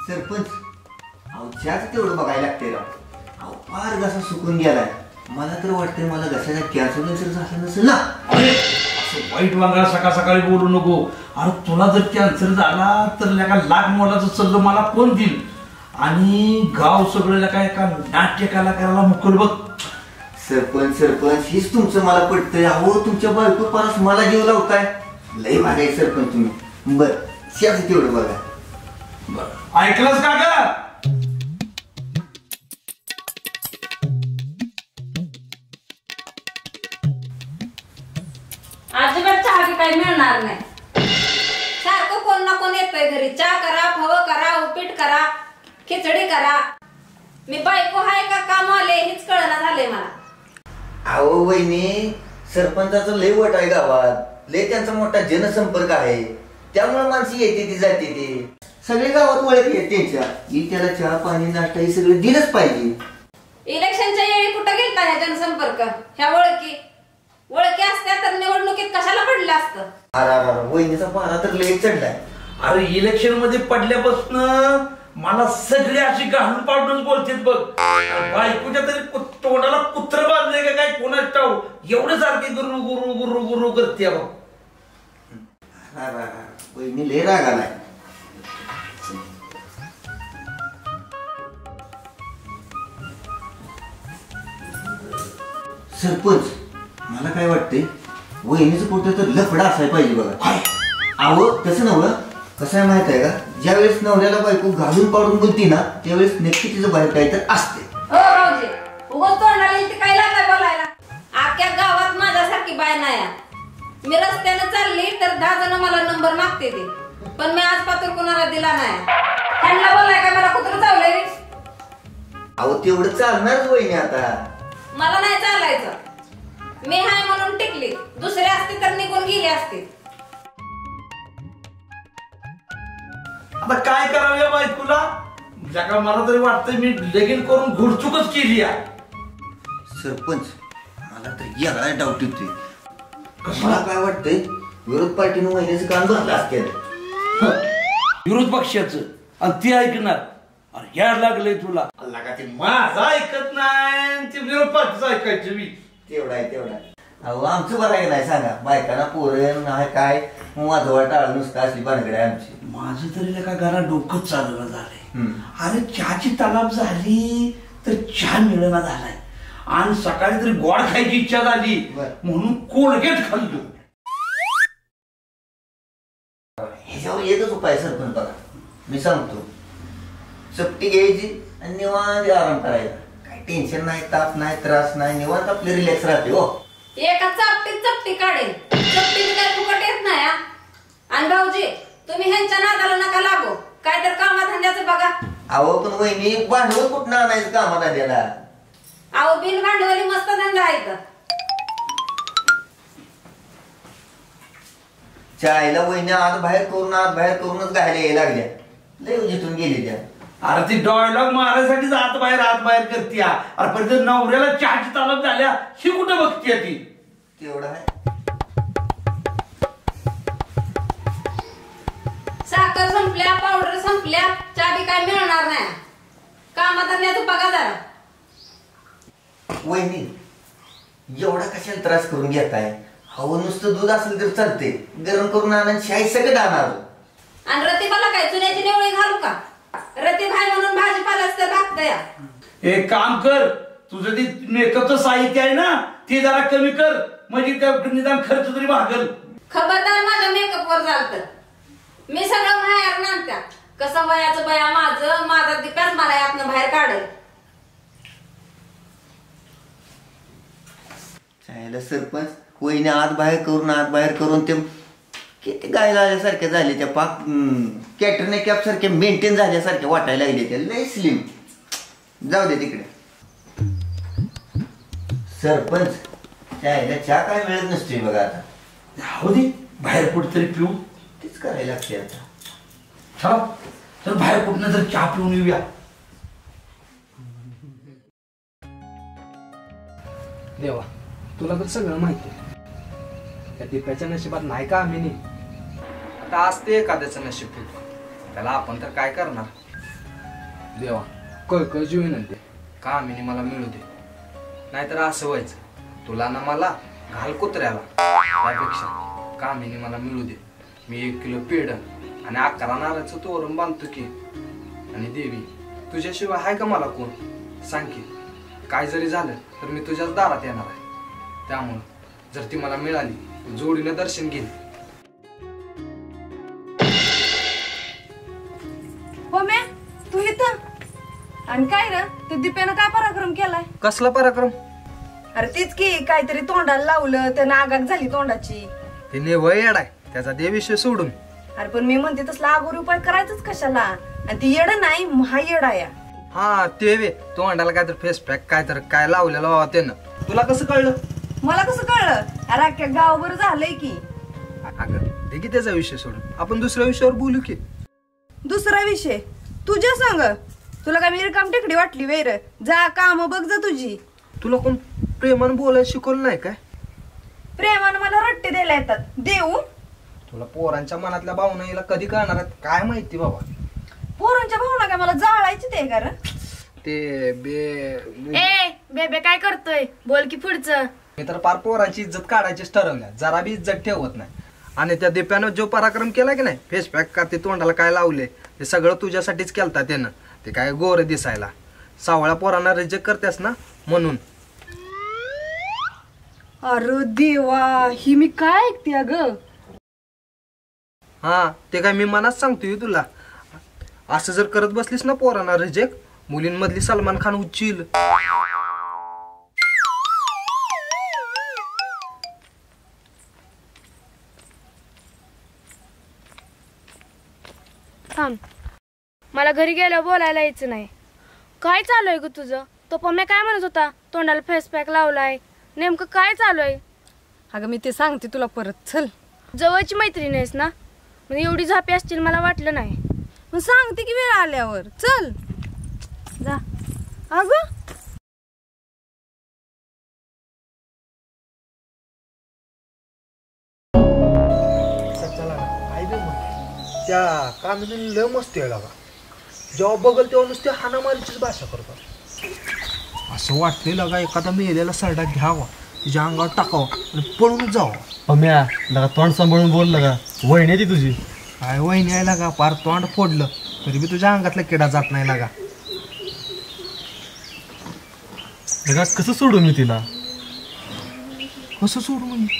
सरपंच अहो चहाच तेवढं बघायला लागते राव. अहो फार घसा सुकून गेलाय. मला तर वाटतंय मला घशाचा कॅन्सर झाला नसेल ना. अरे असं वाईट वागा सकाळ सकाळी बोलू नको. अरे तुला जर कॅन्सर झाला तर लाख मोलाचं सल्लं मला कोण देईल. आणि गाव सगळं काय एका नाट्य कलाकाराला मुकल बघ. सरपंच हीच तुमचं मला पटतंय. अहो तुमच्या बायको परत मला जीव लावताय. लय भागाय सरपंच तुम्ही. बर चहाच तेवढं बघा. बर ऐकलंस का ग. अजिबात चहा काही मिळणार नाही. सारखं कोण ना कोण येतोय घरी. चहा करा, फवं करा, उपीट करा, खिचडी करा. मी बायको हाय का काम आले हेच कळना झालंय मला. अहो वहिनी सरपंचाचं लय वट आहे गावात. लय त्यांचा मोठा जनसंपर्क आहे. त्यामुळे माणसं येते ती जाते ती. सगळे गावात ओळख येते त्यांच्या. ही त्याला चहा पाणी नाश्ता हे सगळं दिलंच पाहिजे. इलेक्शनच्या वेळी कुठं गेलता ह्या जनसंपर्क. ह्या ओळखी असत्या तर निवडणुकीत कशाला पडलं असतं. अरे वहिनीचा पारा तर लय चढलाय. अरे इलेक्शन मध्ये पडल्यापासून मला सगळे अशी घालून पाडून बोलतात बघ. बायकोच्या तरी तोंडाला कुत्र बांधले का काय कोणाच ठाऊ. एवढं सारखे गुरु गुरु गुरु गुरु करते बघ. वहिनी लय राग आलाय. सरपंच मला काय वाटतंय वहिनीचं कुठं तर लफडा असायला पाहिजे बघा. अहो तसं नव्हतं. कसं आहे माहित आहे का. ज्यावेळेस नवऱ्याला बायको घालून पाडून बोलती ना त्यावेळेस नक्की तिचं बाहेर काही तर असते. हो रावजी उगाच तोंडाला इथे काय लागलाय बोलायला. अख्ख्या गावात माझ्यासारखी बाय नाही. मी रस्त्यानं चालली तर 10 जण मला नंबर मागते ते. पण मी आज पात्र कोणाला दिला नाही. त्यांना बोलाय का मला कुत्र चावलंय. अहो तेवढं चालणारच वहिनी आता. मला नाही चालायचं. मी हाय म्हणून टिकली. दुसरे असते तर निघून गेले असते. आता काय करावं या बायकोला. जगा मला तरी वाटतंय मी लगीन करून घुडचूकच केली आहे. सरपंच मला तर याला डाऊट येतोय. मला काय वाटतंय विरोध पार्टीनं वहिनीचं कान भरलं असते. विरोध पक्षाचं आणि ती ऐकणार. अरे यार लागलंय तुला. अल्ला का ते माझं ऐकत नाही ते विरोध पक्षाचं ऐकायचं मी. तेवढा आहे. अहो आमचं बरं आहे नाही सांगा. बायकांना पोरण नाही काय वाजवा टाळ नुसतं असली बांधगड आहे आमची. माझं तरी का घरात डोकंच चालवलं झालंय. अरे चहाची तलाब झाली तर चहा मिळणं झालाय. आणि सकाळी तरी गोड खायची इच्छा झाली म्हणून कोलगेट खाल्लो. ह्याच्यावर एकच उपाय सरपंच बघा. मी सांगतो. चपटी घ्यायची आणि निवांत आराम करायचा. काही टेन्शन नाही, ताप नाही, त्रास नाही. निवांत आपले रिलॅक्स राहते. हो एका चपटी काढेल. चपटी काय फुकट येत नाही. आणि भाऊजी तुम्ही ह्यांच्या नादाला नका लागो. काय तर कामाधंद्याचं बघा. अहो पण वहिनी भांडवल कुठं आणायचं कामाधंद्याला. अहो बिन भांडवली मस्त धंदा आहे. चायला वहिनी आत बाहेर करूनच घायला यायला लागल्या. लय जिथून गेली त्या. अरे ती डायलॉग मारायसाठीच आत बाहेर करते. अरे पण जर नवऱ्याला चहाची तलाब झाल्या ही कुठं बघतीये ती. तेवढं आहे. साखर संपल्या, पावडर संपल्या, चहा बी काय मिळणार नाही. कामाधंद्याचं बघा जरा. वहिनी एवढा कशाला त्रास करून घेताय. हवं नुसतं दूध असेल तर चालते. गरम करून आणून शाही सगळं आणणार. आणि रतीबाला काय चुन्याची निवळी घालू का. रती भाई म्हणून भाजीपालाच तर भागतया. एक काम कर. तुझं ते मेकअपचं साहित्य आहे ना ते जरा कमी कर. म्हणजे निदान खर्च तरी भागल. खबरदार माझ्या मेकअप वर चालतं. मी सगळं बाहेर नांदत्या. कसं वयाचं बया माझा दिप्याच मला यातनं बाहेर काढेल. चायला सरपंच वहिनी आत बाहेर करून ते किती गायला आल्यासारख्या झाले. त्या पाक कॅटरने कॅप सारखे मेंटेन झाल्यासारखे वाटायला लागले. त्या लय स्लिम. जाऊ दे तिकडे. सरपंच चायला चहा काय मिळत नसतोय बघा आता. हो दे बाहेर कुठतरी पिऊ. तेच करायला लागते आता. चला तर बाहेर कुठनं तर चहा पिऊन येऊया. देवा तुला तर सगळं माहिती आहे. त्या दिप्याच्या नशिबात नाही का आम्ही. आता असते एखाद्याचं नशीब. त्याला आपण तर काय करणार. देवा कळकळची विनंती कामिनी मला मिळू दे, नाहीतर असं व्हायचं तुला ना मला घाल कुत्र्याला, त्यापेक्षा कामिनी मला मिळू दे. मी 1 किलो पेढ आणि 11 नारळाचं तोरण बांधतो की. आणि देवी तुझ्याशिवाय आहे का मला कोण सांग की. काय जरी झालं तर मी तुझ्याच दारात येणार आहे. त्यामुळं जर ती मला मिळाली जोडीनं दर्शन घेईन. हो म्या तू इथं आणि काय रे ते दिप्यानं काय पराक्रम केलाय? कसला पराक्रम? अरे तीच की काहीतरी तोंडाला लावलं त्यानं आगाग झाली तोंडाची. ते नेवळ येड आहे त्याचा देविषय सोडून. अरे पण मी म्हणते तसला आगोरी उपाय करायचंच कशाला? आणि ती येड नाही हा येड आहे. हा ते वे तोंडाला काय तर फेस पॅक काय लावलेलं बाबा त्यानं. तुला कसं कळलं? मला कसं कळलं? अरे अख्ख्या गावभर झालंय की. अगं दे की त्याचा विषय सोडून, आपण दुसऱ्या विषयावर बोलू की. दुसरा विषय तुझ्या सांग. तुला काय मी रिकाम टेकडी वाटली वैर? जा काम बघ जा तुझी. तुला कोण प्रेमानं बोलायला शिकवलं नाही काय? प्रेमानं मला रट्टे द्यायला येतात देऊ. तुला पोरांच्या मनातल्या भावना हिला कधी कळणार आहेत काय माहिती बाबा. पोरांच्या भावना काय मला जाळायची ते का रे? ते ए बेबे काय करतोय? बोल की पुढचं. मी तर पार पोरांची इज्जत काढायचीच ठरवल्या, जरा बी इज्जत ठेवत नाही. आणि त्या दिप्यानं जो पराक्रम केला की नाही, फेस पॅक का ते तोंडाला काय लावले ते सगळं तुझ्यासाठीच केलता त्यानं. ते काय गोरे दिसायला सावळ्या पोरांना रिजेक्ट करतेस ना म्हणून. अरे देवा ही मी काय ऐकते अगं? हा ते काय मी मनात सांगतोय तुला. असं जर करत बसलीस ना पोरांना रिजेक्ट, मुलींमधली सलमान खान उच्चील. थांब, मला घरी गेल्यावर बोलायला यायचं नाही. काय चालू आहे ग तुझं? तो पम्या काय म्हणत होता तोंडाला फेस पॅक लावलाय? नेमकं काय चालू आहे? अगं मी ते सांगते तुला परत. चल जवळची मैत्रीण आहेस ना, म्हणजे एवढी झापी असतील मला वाटलं नाही. मग सांगते की वेळ आल्यावर. चल जा. अगं त्या कामिनीने लय मस्ती आहे लागा. जेव्हा बघल तेव्हा नुसते हाणामारीचीच भाषा करतात. असं वाटतंय लगा एखादा मेलेला सरडा घ्यावा, तिच्या अंगावर टाकावा आणि पळून जावं. पम्या लगा तोंड सांभाळून बोल लगा. वहिनी ती तुझी काय वहिनी आहे लागा, पार तोंड फोडलं तरी बी तुझ्या अंगातला किडा जात नाही लागा. लगा कसं सोडू मी तिला? कसं सोडू म्हणजे?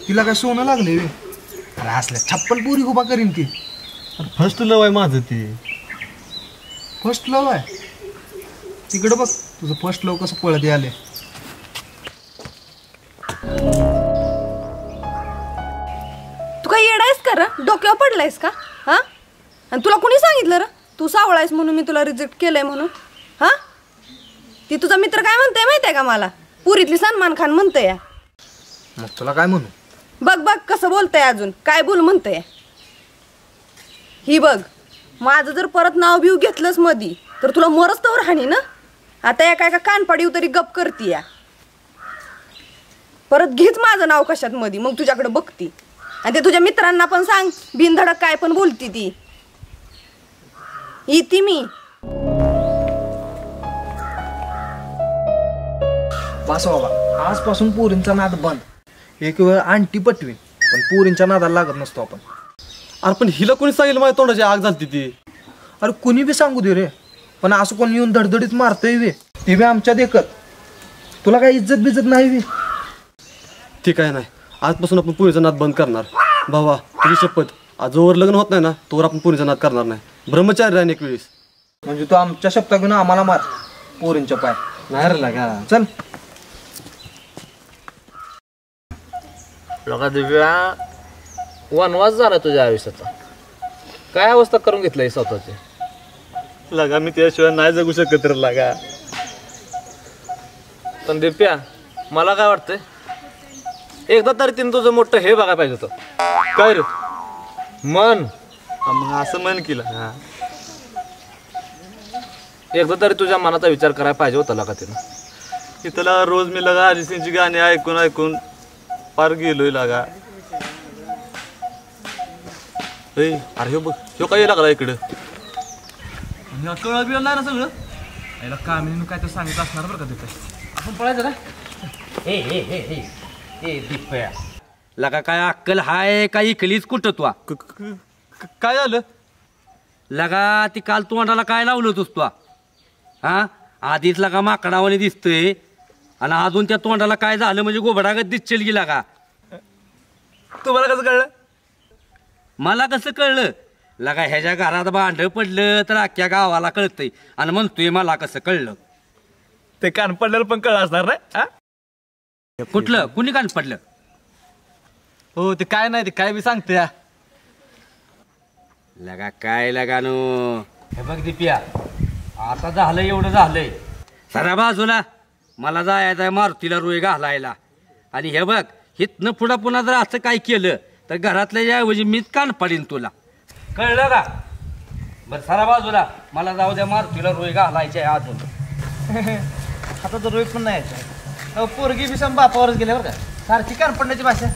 तिला काय सोनं लागले वे? अरे असल्या 56 पोरी उभा करीन ती. फर्स्ट लव आहे माझं ती. फर्स्ट लव आहे? तिकडं बघ तुझं फर्स्ट लव कसं पळत आले. तू काय येडायस का र? डोक्यावर पडलायस का? हा आणि तुला कोणी सांगितलं र तू सावळायस म्हणून मी तुला रिजेक्ट केलंय म्हणून? हा ती तुझा मित्र काय म्हणते माहितीये का मला? पुरीतली सलमान खान म्हणतंय. मग तुला काय म्हणू? बघ बघ कसं बोलतंय, अजून काय बोल म्हणतंय. ही बघ माझं जर परत नाव बिव घेतलंस मधी तर तुला मरच तर हानी ना. आता एका एका कानपाडीव तरी गप करती या. परत घेच माझं नाव कशात मधी, मग तुझ्याकडे बघती. आणि ते तुझ्या मित्रांना पण सांग बिनधडक काय पण बोलती ती. येते मी. बस बाबा आजपासून पोरींचा नाद बंद. एक वेळ आणटी पटवीन पण पोरींच्या नादाला लागत नसतो आपण. अरे पण हिला कोणी सांगितलं माझ्या तोंडाची आग झालती ती? अरे कुणी बी सांगू दे रे, पण असं कोणी येऊन धडधडीत मारतोय वे ते बी आमच्या देखत. तुला काय इज्जत बिज्जत नाही वे? ठीक आहे नाही, आजपासून आपण पुरीचा नाद बंद करणार. बाबा तुझी शपथ, आज जोवर लग्न होत नाही ना तोवर आपण पुरीचा नाद करणार नाही. ब्रह्मचारी राहीन एक वेळेस. म्हणजे तू आमच्या शब्दा घेऊन आम्हाला मार पोरींच्या पाय? नाही रे लागा. चल. लोका दिव्या वनवास झाला तुझ्या आयुष्याचा. काय अवस्था करून घेतली स्वतःची? लगा मी त्याशिवाय नाही जगू शकत रे लागा. पण दिप्या मला काय वाटतंय, एकदा तरी तिने तुझं मोठं हे बघायला पाहिजे होतं. काय रे? मन. मग असं म्हण की लागा. एकदा तरी तुझ्या मनाचा विचार करायला पाहिजे होता लगा तिनं. इथं लागा रोज मी लगा अरिजित सिंगची गाणी ऐकून ऐकून पार गेलोय लागा. अरे हे बघ ह्यो काय लागला इकडं. कळलं बिळलं नाही ना सगळं याला कामिनीनं काय तर सांगितलं असणार बरं का तिथे आपण पळायचं ना ए दिप्या लगा काय अक्कल हाय का इकलीच कुठं तू काय झालं लगा ती काल तोंडाला काय लावलं होतोस तू हा आधीच लगा माकडावाने दिसतोय आणि अजून त्या तोंडाला काय झालं म्हणजे गोबडागत दिसचेल की लगा तुम्हाला कसं कळलं मला कसं कळलं लगा ह्याच्या घरात भांड पडलं तर अख्ख्या गावाला कळतंय आणि म्हणतोय मला कसं कळलं ते कान पडलेलं पण कळलं असणार ना कुठलं कुणी कान पडलं हो ते काय नाही ते काय बी सांगते लगा काय लगा नो हे बघ दिप्या आता झालं एवढं झालंय सरा बाजूला मला जायचं मारुतीला रोय घालायला आणि हे बघ हितनं पुढं पुन्हा जर असं काय केलं तर घरातल्या ऐवजी मीच कान पाडीन तुला कळलं का बरं सरा बाजूला मला जाऊ द्या मारुतीला रोय घालायचे अजून आता तर रोहित पण नाही यायचं पोरगी बी सम बापावरच गेल्यावर का सारखी कान पडण्याची भाषा